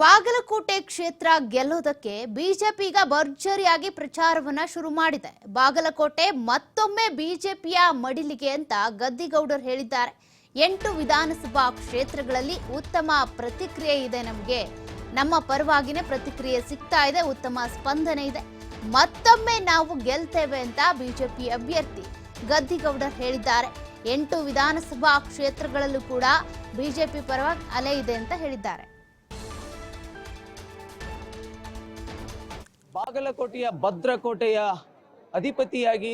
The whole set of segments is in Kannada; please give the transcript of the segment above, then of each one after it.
ಬಾಗಲಕೋಟೆ ಕ್ಷೇತ್ರ ಗೆಲ್ಲೋದಕ್ಕೆ ಬಿಜೆಪಿ ಈಗ ಭರ್ಜರಿಯಾಗಿ ಪ್ರಚಾರವನ್ನ ಶುರು ಮಾಡಿದೆ. ಬಾಗಲಕೋಟೆ ಮತ್ತೊಮ್ಮೆ ಬಿಜೆಪಿಯ ಮಡಿಲಿಗೆ ಅಂತ ಗದ್ದಿಗೌಡರು ಹೇಳಿದ್ದಾರೆ. 8 ವಿಧಾನಸಭಾ ಕ್ಷೇತ್ರಗಳಲ್ಲಿ ಉತ್ತಮ ಪ್ರತಿಕ್ರಿಯೆ ಇದೆ. ನಮ್ಮ ಪರವಾಗಿನೇ ಪ್ರತಿಕ್ರಿಯೆ ಸಿಗ್ತಾ ಇದೆ, ಉತ್ತಮ ಸ್ಪಂದನೆ ಇದೆ. ಮತ್ತೊಮ್ಮೆ ನಾವು ಗೆಲ್ತೇವೆ ಅಂತ ಬಿಜೆಪಿ ಅಭ್ಯರ್ಥಿ ಗದ್ದಿಗೌಡರು ಹೇಳಿದ್ದಾರೆ. 8 ವಿಧಾನಸಭಾ ಕ್ಷೇತ್ರಗಳಲ್ಲೂ ಕೂಡ ಬಿಜೆಪಿ ಪರವಾಗಿ ಅಲೆ ಇದೆ ಅಂತ ಹೇಳಿದ್ದಾರೆ. ಬಾಗಲಕೋಟೆಯ ಭದ್ರಕೋಟೆಯ ಅಧಿಪತಿಯಾಗಿ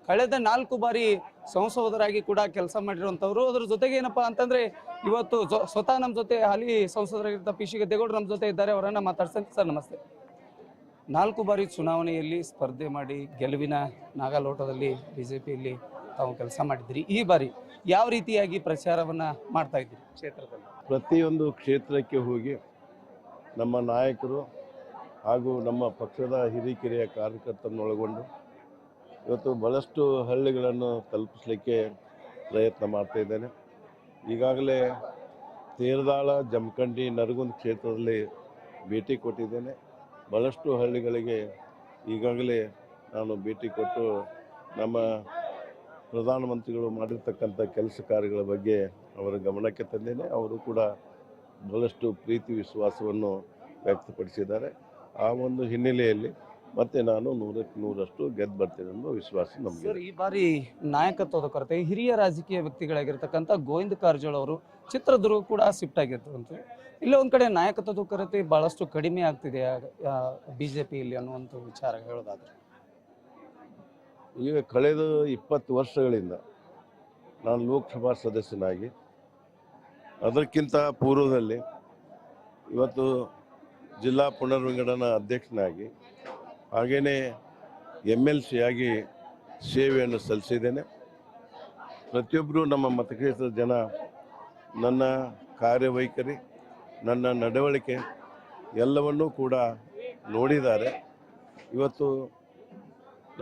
ಕಳೆದ 4 ಬಾರಿ ಸಂಸದರಾಗಿ ಕೂಡ ಕೆಲಸ ಮಾಡಿರುವಂತವರು. ಅದರ ಜೊತೆಗೆ ಏನಪ್ಪಾ ಅಂತಂದ್ರೆ ಇವತ್ತು ಸ್ವತಃ ನಮ್ಮ ಜೊತೆ ಹಾಲಿ ಸಂಸದರಾಗಿದ್ದ ಪಿ ಸಿ ಗದ್ದಿಗೌಡರು ನಮ್ಮ ಜೊತೆ ಇದ್ದಾರೆ. ಅವರನ್ನ ಮಾತಾಡ್ತೀನಿ. ಸರ್ ನಮಸ್ತೆ. 4 ಬಾರಿ ಚುನಾವಣೆಯಲ್ಲಿ ಸ್ಪರ್ಧೆ ಮಾಡಿ ಗೆಲುವಿನ ನಾಗಾಲೋಟದಲ್ಲಿ ಬಿಜೆಪಿಯಲ್ಲಿ ತಾವು ಕೆಲಸ ಮಾಡಿದ್ರಿ. ಈ ಬಾರಿ ಯಾವ ರೀತಿಯಾಗಿ ಪ್ರಚಾರವನ್ನ ಮಾಡ್ತಾ ಇದ್ದೀರಿ ಕ್ಷೇತ್ರದಲ್ಲಿ? ಪ್ರತಿಯೊಂದು ಕ್ಷೇತ್ರಕ್ಕೆ ಹೋಗಿ ನಮ್ಮ ನಾಯಕರು ಹಾಗೂ ನಮ್ಮ ಪಕ್ಷದ ಹಿರಿಕಿರಿಯ ಕಾರ್ಯಕರ್ತರನ್ನೊಳಗೊಂಡು ಇವತ್ತು ಬಹಳಷ್ಟು ಹಳ್ಳಿಗಳನ್ನು ತಲುಪಿಸಲಿಕ್ಕೆ ಪ್ರಯತ್ನ ಮಾಡ್ತಾ ಇದ್ದೇನೆ. ಈಗಾಗಲೇ ತೇರದಾಳ, ಜಮಖಂಡಿ, ನರಗುಂದ ಕ್ಷೇತ್ರದಲ್ಲಿ ಭೇಟಿ ಕೊಟ್ಟಿದ್ದೇನೆ. ಬಹಳಷ್ಟು ಹಳ್ಳಿಗಳಿಗೆ ಈಗಾಗಲೇ ನಾನು ಭೇಟಿ ಕೊಟ್ಟು ನಮ್ಮ ಪ್ರಧಾನಮಂತ್ರಿಗಳು ಮಾಡಿರ್ತಕ್ಕಂಥ ಕೆಲಸ ಕಾರ್ಯಗಳ ಬಗ್ಗೆ ಅವರ ಗಮನಕ್ಕೆ ತಂದೇನೆ. ಅವರು ಕೂಡ ಬಹಳಷ್ಟು ಪ್ರೀತಿ ವಿಶ್ವಾಸವನ್ನು ವ್ಯಕ್ತಪಡಿಸಿದ್ದಾರೆ. ಆ ಒಂದು ಹಿನ್ನೆಲೆಯಲ್ಲಿ ಮತ್ತೆ ನಾನು 100ಕ್ಕೆ 100ರಷ್ಟು ಗೆದ್ದು ಬರ್ತೇನೆ ಅನ್ನೋ ವಿಶ್ವಾಸ ನಮಗೆ. ಈ ಬಾರಿ ನಾಯಕತ್ವದ ಕೊರತೆ, ಹಿರಿಯ ರಾಜಕೀಯ ವ್ಯಕ್ತಿಗಳಾಗಿರ್ತಕ್ಕಂಥ ಗೋವಿಂದ ಕಾರಜೋಳ ಅವರು ಚಿತ್ರದುರ್ಗ ಕೂಡ ಶಿಫ್ಟ್ ಆಗಿರ್ತದಂತೆ. ಇಲ್ಲ ಒಂದ್ ಕಡೆ ನಾಯಕತ್ವದ ಕೊರತೆ ಬಹಳಷ್ಟು ಕಡಿಮೆ ಆಗ್ತಿದೆ ಬಿಜೆಪಿಯಲ್ಲಿ ಅನ್ನುವಂಥ ವಿಚಾರ ಹೇಳೋದಾದ್ರೆ, ಈಗ ಕಳೆದ 20 ವರ್ಷಗಳಿಂದ ನಾನು ಲೋಕಸಭಾ ಸದಸ್ಯನಾಗಿ, ಅದಕ್ಕಿಂತ ಪೂರ್ವದಲ್ಲಿ ಇವತ್ತು ಜಿಲ್ಲಾ ಪುನರ್ವಿಂಗಡನಾ ಅಧ್ಯಕ್ಷನಾಗಿ, ಹಾಗೆಯೇ MLC ಆಗಿ ಸೇವೆಯನ್ನು ಸಲ್ಲಿಸಿದ್ದೇನೆ. ಪ್ರತಿಯೊಬ್ಬರು ನಮ್ಮ ಮತಕ್ಷೇತ್ರದ ಜನ ನನ್ನ ಕಾರ್ಯವೈಖರಿ, ನನ್ನ ನಡವಳಿಕೆ ಎಲ್ಲವನ್ನೂ ಕೂಡ ನೋಡಿದ್ದಾರೆ. ಇವತ್ತು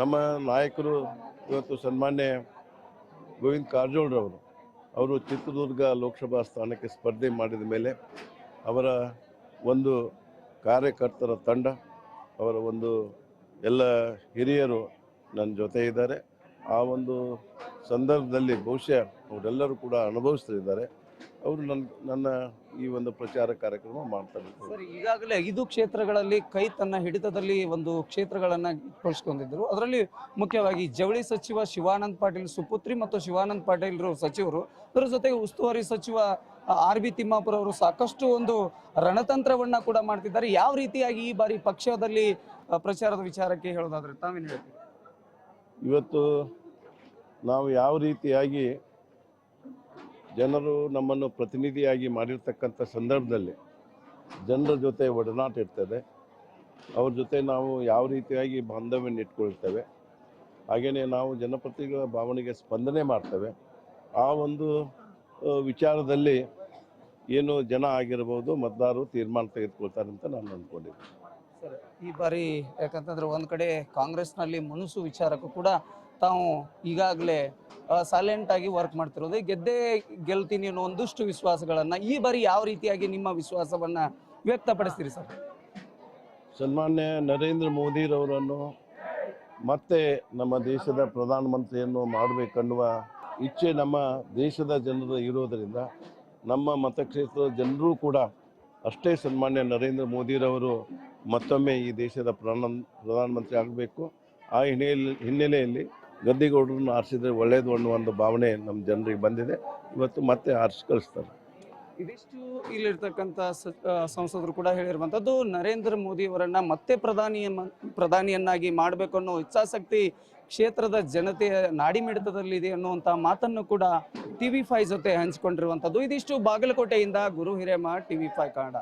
ನಮ್ಮ ನಾಯಕರು ಇವತ್ತು ಸನ್ಮಾನ್ಯ ಗೋವಿಂದ ಕಾರಜೋಳರವರು ಅವರು ಚಿತ್ರದುರ್ಗ ಲೋಕಸಭಾ ಸ್ಥಾನಕ್ಕೆ ಸ್ಪರ್ಧೆ ಮಾಡಿದ ಮೇಲೆ ಅವರ ಒಂದು ಕಾರ್ಯಕರ್ತರ ತಂಡ, ಅವರ ಒಂದು ಎಲ್ಲ ಹಿರಿಯರು ನನ್ನ ಜೊತೆ ಇದ್ದಾರೆ. ಆ ಒಂದು ಸಂದರ್ಭದಲ್ಲಿ ಬಹುಶಃ ಅವರೆಲ್ಲರೂ ಕೂಡ ಅನುಭವಿಸ್ತಿದ್ದಾರೆ. ಅವರು ನನ್ನ ಈ ಒಂದು ಪ್ರಚಾರ ಕಾರ್ಯಕ್ರಮ ಮಾಡ್ತಾರೆ. ಸರ್, ಈಗಾಗಲೇ 5 ಕ್ಷೇತ್ರಗಳಲ್ಲಿ ಕೈ ತನ್ನ ಹಿಡಿತದಲ್ಲಿ ಒಂದು ಕ್ಷೇತ್ರಗಳನ್ನ ಇಟ್ಕೊಳ್ಸ್ಕೊಂಡಿದ್ರು. ಅದರಲ್ಲಿ ಮುಖ್ಯವಾಗಿ ಜವಳಿ ಸಚಿವ ಶಿವಾನಂದ ಪಾಟೀಲ್ ಸುಪುತ್ರಿ ಮತ್ತು ಶಿವಾನಂದ ಪಾಟೀಲ್ರು ಸಚಿವರು, ಅದರ ಜೊತೆಗೆ ಉಸ್ತುವಾರಿ ಸಚಿವ RB ತಿಮ್ಮಾಪುರ ಅವರು ಸಾಕಷ್ಟು ಒಂದು ರಣತಂತ್ರವನ್ನ ಕೂಡ ಮಾಡ್ತಿದ್ದಾರೆ. ಯಾವ ರೀತಿಯಾಗಿ ಈ ಬಾರಿ ಪಕ್ಷದಲ್ಲಿ ಪ್ರಚಾರದ ವಿಚಾರಕ್ಕೆ ಹೇಳೋದಾದ್ರೆ ತಾವೇನು ಹೇಳ್ತೀವಿ? ಇವತ್ತು ನಾವು ಯಾವ ರೀತಿಯಾಗಿ ಜನರು ನಮ್ಮನ್ನು ಪ್ರತಿನಿಧಿಯಾಗಿ ಮಾಡಿರ್ತಕ್ಕಂಥ ಸಂದರ್ಭದಲ್ಲಿ ಜನರ ಜೊತೆ ಒಡನಾಟ ಇರ್ತದೆ. ಅವ್ರ ಜೊತೆ ನಾವು ಯಾವ ರೀತಿಯಾಗಿ ಬಾಂಧವ್ಯವನ್ನು ಇಟ್ಕೊಳ್ತೇವೆ, ಹಾಗೆಯೇ ನಾವು ಜನಪ್ರತಿನಿಧಿಗಳ ಭಾವನೆಗೆ ಸ್ಪಂದನೆ ಮಾಡ್ತೇವೆ. ಆ ಒಂದು ವಿಚಾರದಲ್ಲಿ ಏನು ಜನ ಆಗಿರ್ಬೋದು, ಮತದಾರರು ತೀರ್ಮಾನ ತೆಗೆದುಕೊಳ್ತಾರೆ ಅಂತ ನಾನು ಅಂದ್ಕೊಂಡಿದ್ದೆ. ಸರ್, ಈ ಬಾರಿ ಯಾಕಂತಂದ್ರೆ ಒಂದ್ ಕಡೆ ಕಾಂಗ್ರೆಸ್ನಲ್ಲಿ ಮನಸ್ಸು ವಿಚಾರಕ್ಕೂ ಕೂಡ ತಾವು ಈಗಾಗಲೇ ಸೈಲೆಂಟ್ ಆಗಿ ವರ್ಕ್ ಮಾಡ್ತಿರೋದು, ಗೆದ್ದೇ ಗೆಲ್ತೀನಿ ಅನ್ನೋ ಒಂದಷ್ಟು ವಿಶ್ವಾಸಗಳನ್ನ ಈ ಬಾರಿ ಯಾವ ರೀತಿಯಾಗಿ ನಿಮ್ಮ ವಿಶ್ವಾಸವನ್ನ ವ್ಯಕ್ತಪಡಿಸ್ತೀರಿ ಸರ್? ಸನ್ಮಾನ್ಯ ನರೇಂದ್ರ ಮೋದಿರವರನ್ನು ಮತ್ತೆ ನಮ್ಮ ದೇಶದ ಪ್ರಧಾನಮಂತ್ರಿಯನ್ನು ಮಾಡಬೇಕನ್ನುವ ಇಚ್ಛೆ ನಮ್ಮ ದೇಶದ ಜನರು ಇರೋದರಿಂದ ನಮ್ಮ ಮತಕ್ಷೇತ್ರದ ಜನರು ಕೂಡ ಅಷ್ಟೇ ಸನ್ಮಾನ್ಯ ನರೇಂದ್ರ ಮೋದಿರವರು ಮತ್ತೊಮ್ಮೆ ಈ ದೇಶದ ಪ್ರಧಾನಮಂತ್ರಿ ಆಗಬೇಕು. ಆ ಹಿನ್ನೆಲೆಯಲ್ಲಿ ಗದ್ದಿಗೌಡರನ್ನು ಆರಿಸಿದ್ರೆ ಒಳ್ಳೆಯದು ಅನ್ನುವ ಒಂದು ಭಾವನೆ ನಮ್ಮ ಜನರಿಗೆ ಬಂದಿದೆ. ಇವತ್ತು ಮತ್ತೆ ಆರಿಸಿ ಕಳಿಸ್ತಾರೆ. ಇದಿಷ್ಟು ಇಲ್ಲಿರ್ತಕ್ಕಂಥ ಸಂಸದರು ಕೂಡ ಹೇಳಿರುವಂಥದ್ದು, ನರೇಂದ್ರ ಮೋದಿ ಅವರನ್ನ ಮತ್ತೆ ಪ್ರಧಾನಿಯನ್ನಾಗಿ ಮಾಡಬೇಕು ಅನ್ನೋ ಇಚ್ಛಾಶಕ್ತಿ ಕ್ಷೇತ್ರದ ಜನತೆಯ ನಾಡಿಮಿಡಿತದಲ್ಲಿದೆ ಅನ್ನುವಂಥ ಮಾತನ್ನು ಕೂಡ TV5 ಜೊತೆ ಹಂಚಿಕೊಂಡಿರುವಂಥದ್ದು. ಇದಿಷ್ಟು ಬಾಗಲಕೋಟೆಯಿಂದ ಗುರು ಹಿರೇಮಠ, TV5 ಕನ್ನಡ.